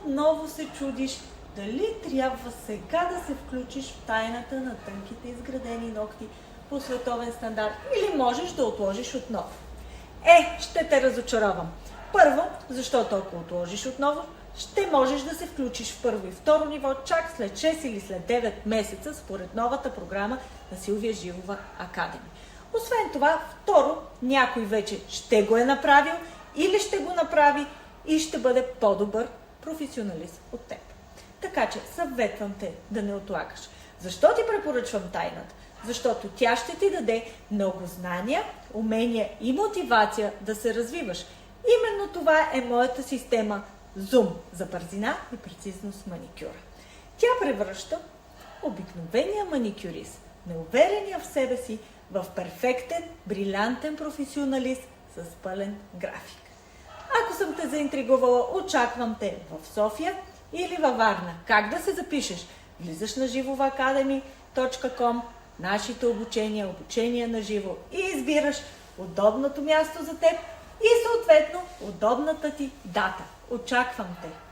отново се чудиш дали трябва сега да се включиш в тайната на тънките изградени ногти по световен стандарт или можеш да отложиш отново. Ще те разочаровам. Първо, защото ако отложиш отново, ще можеш да се включиш в първо и второ ниво чак след 6 или след 9 месеца според новата програма на Силвия Живова Академи. Освен това, второ, някой вече ще го е направил или ще го направи и ще бъде по-добър професионалист от теб. Така че съветвам те да не отлагаш. Защо ти препоръчвам тайната? Защото тя ще ти даде много знания, умения и мотивация да се развиваш. Именно това е моята система Zoom за бързина и прецизност маникюра. Тя превръща обикновения маникюрист, неуверения в себе си, в перфектен, брилянтен професионалист с пълен график. Ако съм те заинтригувала, очаквам те в София или във Варна. Как да се запишеш? Влизаш на живоваакадеми.com, нашите обучения на живо и избираш удобното място за теб и съответно удобната ти дата. Очаквам те!